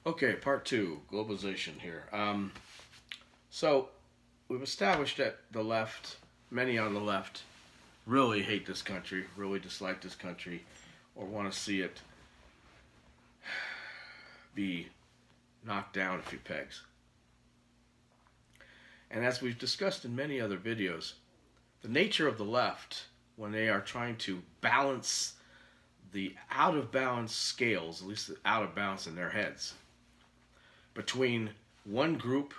Okay, part two, globalization here. So we've established that the left, many on the left, really hate this country, really dislike this country, or want to see it be knocked down a few pegs. And as we've discussed in many other videos, the nature of the left, when they are trying to balance the out of balance scales, at least out of balance in their heads, between one group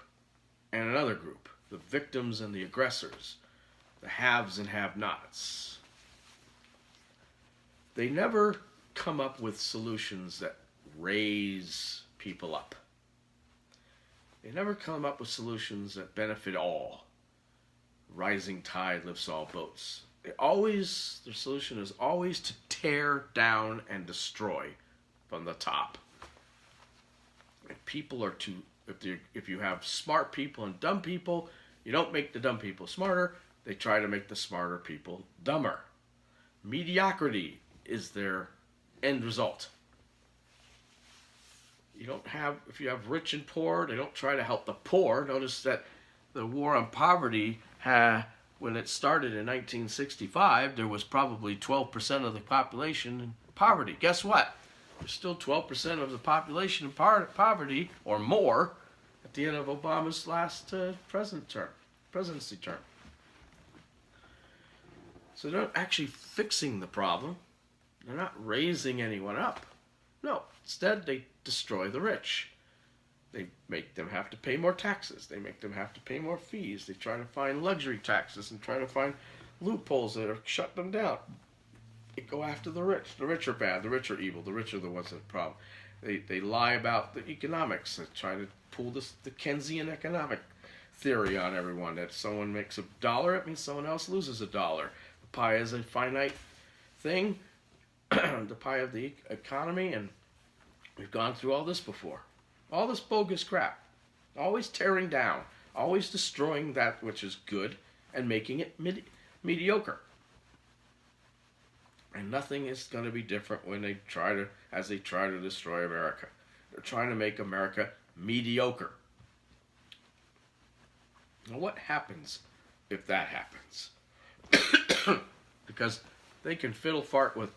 and another group, the victims and the aggressors, the haves and have-nots. They never come up with solutions that raise people up. They never come up with solutions that benefit all. Rising tide lifts all boats. Their solution is always to tear down and destroy from the top. If you have smart people and dumb people, you don't make the dumb people smarter. They try to make the smarter people dumber. Mediocrity is their end result. If you have rich and poor, they don't try to help the poor. Notice that the war on poverty, when it started in 1965, there was probably 12% of the population in poverty. Guess what? There's still 12% of the population in poverty or more at the end of Obama's last presidency term. So they're not actually fixing the problem. They're not raising anyone up. No, instead they destroy the rich. They make them have to pay more taxes. They make them have to pay more fees. They try to find luxury taxes and try to find loopholes that are shut them down. They go after the rich. The rich are bad. The rich are evil. The rich are the ones that have the problem. They lie about the economics. They try to pull the Keynesian economic theory on everyone. That if someone makes $1, it means someone else loses $1. The pie is a finite thing, the pie of the economy, and we've gone through all this before. All this bogus crap. Always tearing down. Always destroying that which is good and making it mediocre. And nothing is going to be different when they try to destroy America. They're trying to make America mediocre. Now what happens if that happens? Because they can fiddle fart with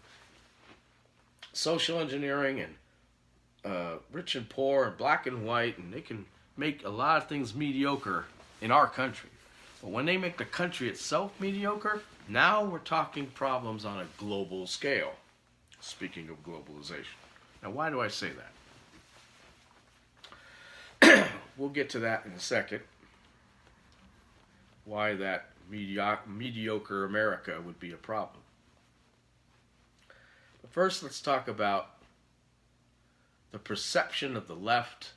social engineering and rich and poor and black and white, and they can make a lot of things mediocre in our country. But when they make the country itself mediocre, now we're talking problems on a global scale. Speaking of globalization. Now, why do I say that? We'll get to that in a second. Why that mediocre America would be a problem. But first, let's talk about the perception of the left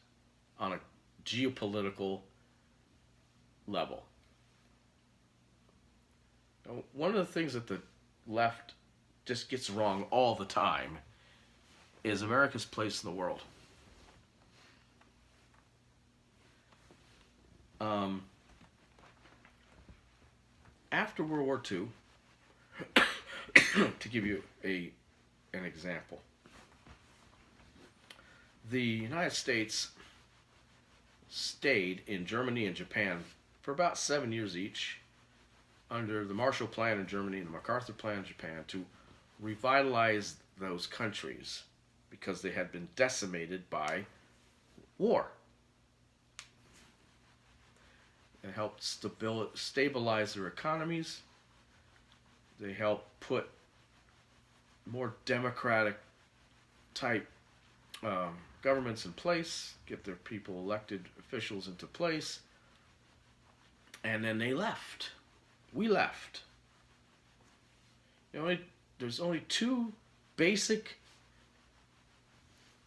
on a geopolitical level. Now, one of the things that the left just gets wrong all the time is America's place in the world. After World War II, to give you an example, the United States stayed in Germany and Japan for about 7 years each under the Marshall Plan in Germany and the MacArthur Plan in Japan to revitalize those countries because they had been decimated by war. It helped stabilize their economies. They helped put more democratic type governments in place, get their people elected officials into place, and then they left. We left. There's only two basic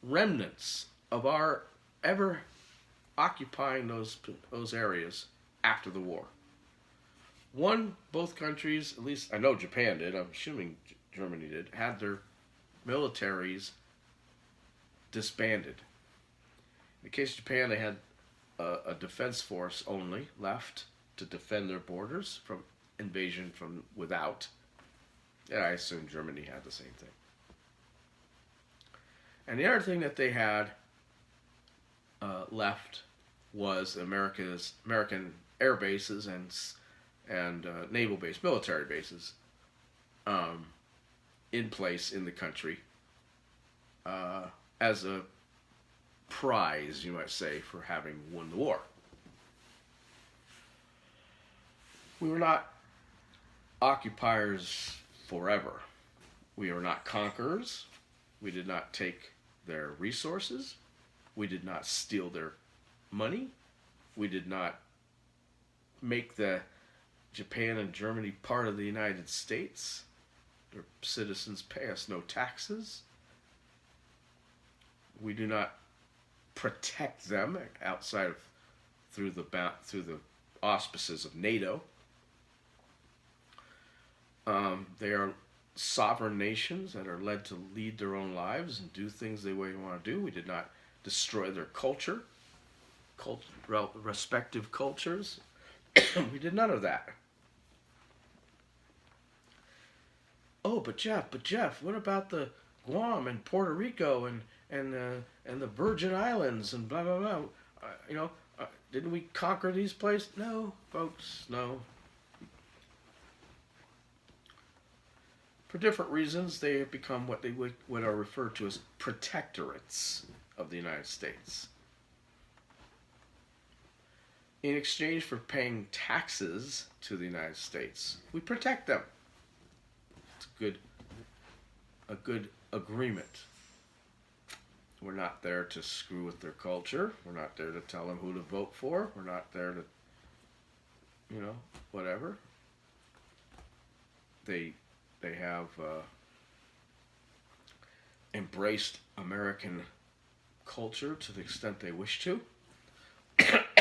remnants of our ever occupying those areas after the war. One, both countries, at least I know Japan did, I'm assuming Germany did, had their militaries disbanded. In the case of Japan, they had a defense force only left to defend their borders from invasion from without. And I assume Germany had the same thing. And the other thing that they had left was American air bases and naval base, military bases in place in the country as a prize, you might say, for having won the war. We were not occupiers forever. We were not conquerors. We did not take their resources. We did not steal their money. We did not make the Japan and Germany part of the United States. Their citizens pay us no taxes. We do not protect them outside of through the auspices of NATO. They are sovereign nations that are led to lead their own lives and do things they want to do. We did not destroy their culture, respective cultures. We did none of that. Oh, but Jeff, what about the Guam and Puerto Rico and the Virgin Islands and blah blah blah? Didn't we conquer these places? No, folks, no. For different reasons, they have become what are referred to as protectorates of the United States. In exchange for paying taxes to the United States, we protect them. It's a good agreement. We're not there to screw with their culture. We're not there to tell them who to vote for. We're not there to, whatever. They have embraced American culture to the extent they wish to,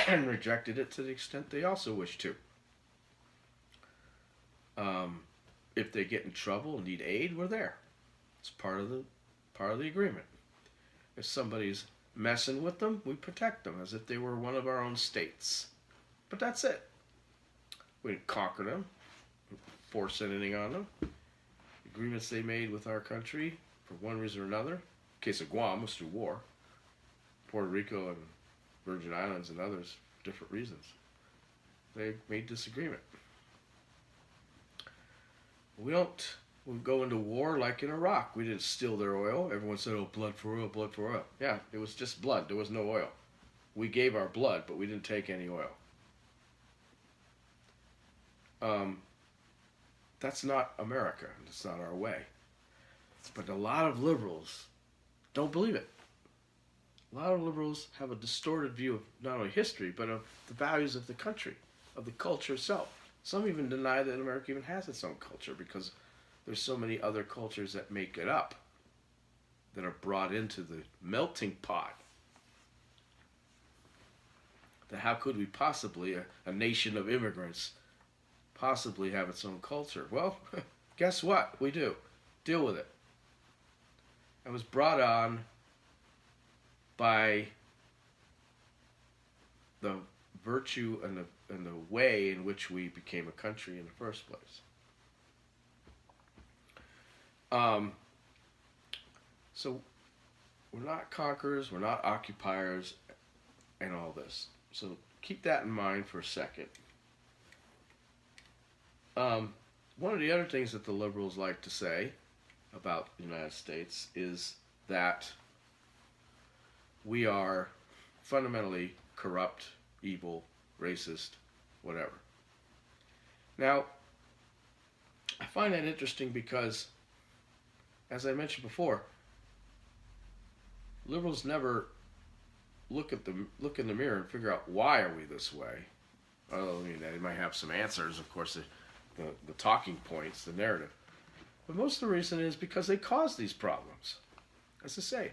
and rejected it to the extent they also wish to. If they get in trouble and need aid, we're there. It's part of the agreement. If somebody's messing with them, we protect them as if they were one of our own states. But that's it. We didn't conquer them, force anything on them. Agreements they made with our country for one reason or another. In the case of Guam, was through war. Puerto Rico and Virgin Islands and others, different reasons. They made this agreement. We go into war like in Iraq. We didn't steal their oil. Everyone said, oh, blood for oil, blood for oil. Yeah, it was just blood. There was no oil. We gave our blood, but we didn't take any oil. That's not America. That's not our way. But a lot of liberals don't believe it. A lot of liberals have a distorted view of not only history, but of the values of the country, of the culture itself. Some even deny that America even has its own culture because there's so many other cultures that make it up, that are brought into the melting pot. That how could we possibly, a nation of immigrants, possibly have its own culture? Well, guess what? We do. Deal with it. It was brought on by the virtue and the way in which we became a country in the first place. So we're not conquerors, we're not occupiers, and all this. So keep that in mind for a second. One of the other things that the liberals like to say about the United States is that we are fundamentally corrupt, evil, racist, whatever. Now, I find that interesting because, as I mentioned before, liberals never look in the mirror and figure out why are we this way. Well, I mean, they might have some answers, of course, the talking points, the narrative. But most of the reason is because they cause these problems. As I say,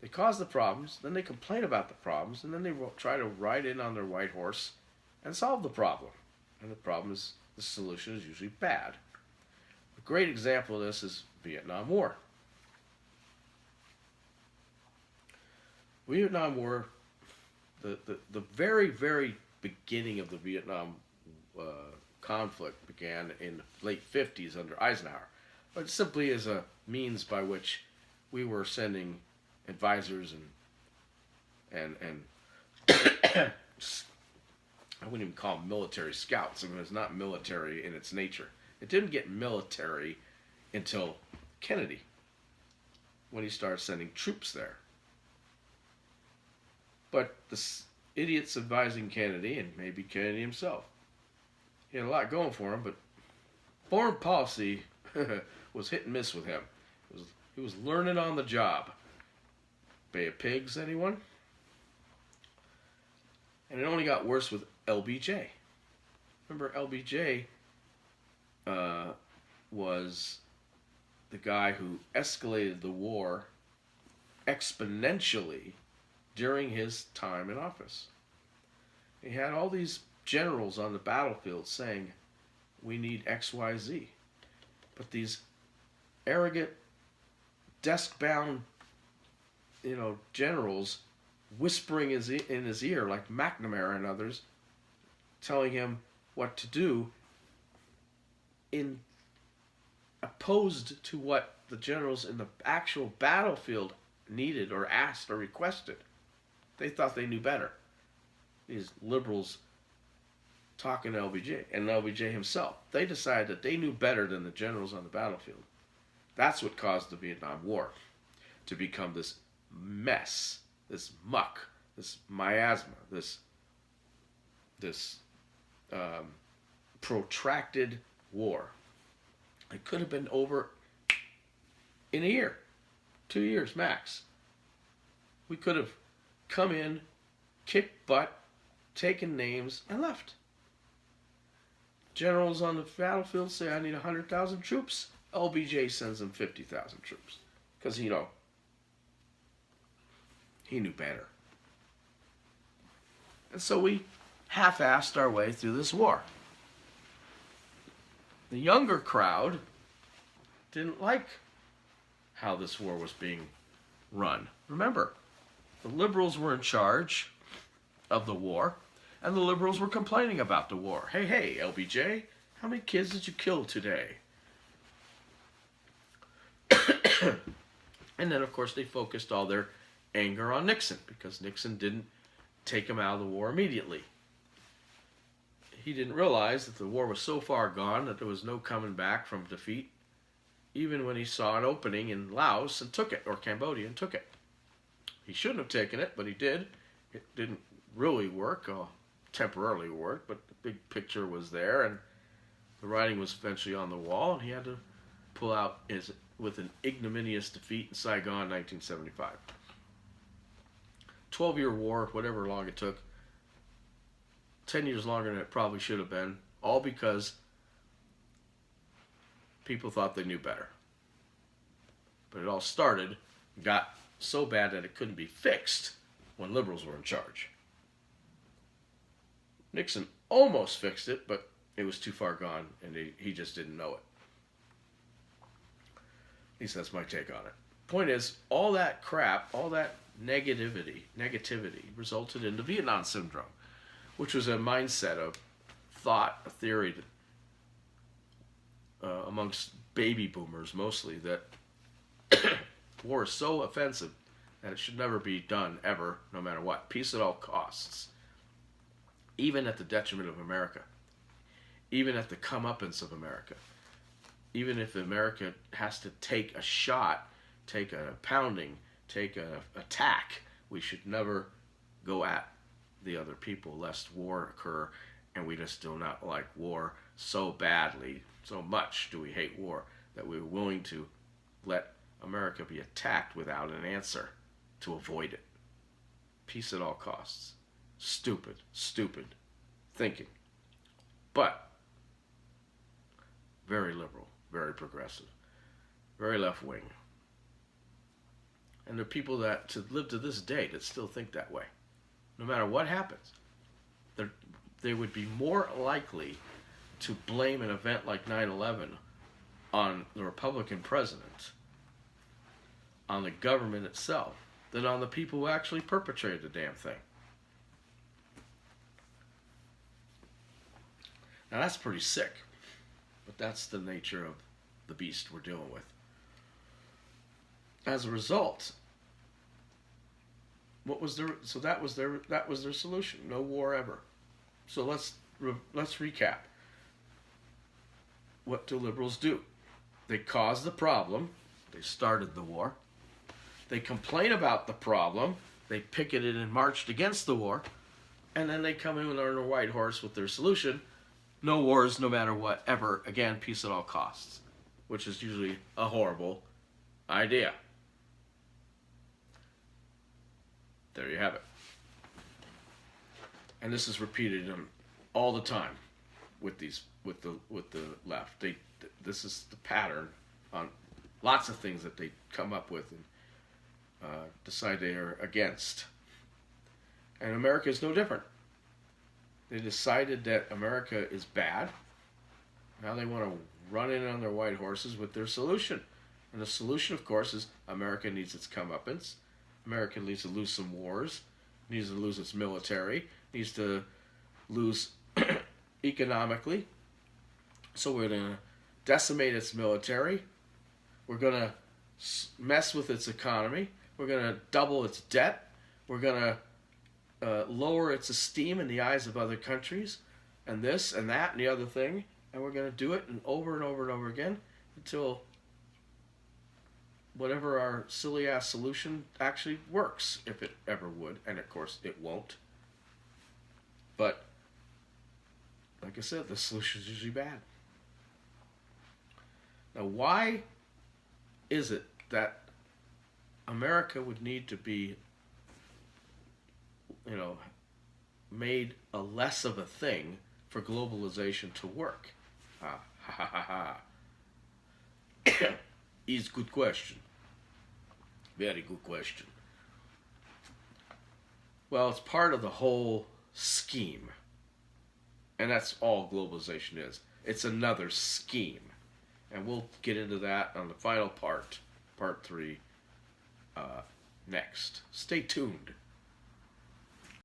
they cause the problems, then they complain about the problems, and then they try to ride in on their white horse and solve the problem. And the solution is usually bad. A great example of this is Vietnam War. Vietnam War, the very, very beginning of the Vietnam conflict began in the late 50s under Eisenhower. But simply as a means by which we were sending advisors and and I wouldn't even call them military scouts. I mean, it's not military in its nature. It didn't get military until Kennedy, when he started sending troops there. But the idiots advising Kennedy, and maybe Kennedy himself, he had a lot going for him, but foreign policy was hit and miss with him. He was learning on the job. Bay of Pigs, anyone? And it only got worse with LBJ. Remember, LBJ was the guy who escalated the war exponentially during his time in office. He had all these generals on the battlefield saying, we need XYZ. But these arrogant, desk-bound, generals whispering in his ear, like McNamara and others, telling him what to do, in opposed to what the generals in the actual battlefield needed or asked or requested. They thought they knew better. These liberals talking to LBJ and LBJ himself. They decided that they knew better than the generals on the battlefield. That's what caused the Vietnam War to become this mess, this muck, this miasma, this protracted war. It could have been over in a year, 2 years max. We could have come in, kicked butt, taken names, and left. Generals on the battlefield say, I need 100,000 troops. LBJ sends them 50,000 troops. Because, he knew better. And so we half-assed our way through this war. The younger crowd didn't like how this war was being run. Remember, the liberals were in charge of the war, and the liberals were complaining about the war. Hey, LBJ, how many kids did you kill today? And then, of course, they focused all their anger on Nixon, because Nixon didn't take him out of the war immediately. He didn't realize that the war was so far gone that there was no coming back from defeat, even when he saw an opening in Laos and took it, or Cambodia and took it. He shouldn't have taken it, but he did. It didn't really work, temporarily worked, but the big picture was there, and the writing was eventually on the wall, and he had to pull out with an ignominious defeat in Saigon in 1975. 12-year war, whatever long it took, 10 years longer than it probably should have been, all because people thought they knew better. But it all started, got so bad that it couldn't be fixed when liberals were in charge. Nixon almost fixed it, but it was too far gone, and he just didn't know it. At least that's my take on it. Point is, all that crap, all that negativity resulted in the Vietnam Syndrome, which was a mindset of thought, a theory that, amongst baby boomers mostly, that war is so offensive that it should never be done ever, no matter what. Peace at all costs. Even at the detriment of America. Even at the comeuppance of America. Even if America has to take a shot, take a pounding, take an attack, we should never go at the other people lest war occur, and we just do not like war so badly, so much do we hate war, that we're willing to let America be attacked without an answer to avoid it. Peace at all costs. Stupid thinking. But very liberal, very progressive, very left-wing. And there are people that live to this day that still think that way. No matter what happens, they would be more likely to blame an event like 9/11 on the Republican president, on the government itself, than on the people who actually perpetrated the damn thing. Now that's pretty sick, but that's the nature of the beast we're dealing with. As a result, What was their so that was their solution. No war ever. So let's recap. What do liberals do? They cause the problem. They started the war. They complain about the problem. They picketed and marched against the war. And then they come in on a white horse with their solution. No wars, no matter what, ever. Again, peace at all costs. Which is usually a horrible idea. There you have it. And this is repeated all the time with the left. This is the pattern on lots of things that they come up with and decide they are against. And America is no different. They decided that America is bad. Now they want to run in on their white horses with their solution. And the solution, of course, is America needs its comeuppance. America needs to lose some wars, needs to lose its military, needs to lose economically. So we're going to decimate its military. We're going to mess with its economy. We're going to double its debt. We're going to lower its esteem in the eyes of other countries, and this and that and the other thing. And we're going to do it and over and over again until whatever our silly ass solution actually works, if it ever would. And of course it won't. But like I said, the solution is usually bad. Now, why is it that America would need to be, made a less of a thing for globalization to work? Is good question. Very good question. Well, it's part of the whole scheme. And that's all globalization is. It's another scheme. And we'll get into that on the final part 3, next. Stay tuned.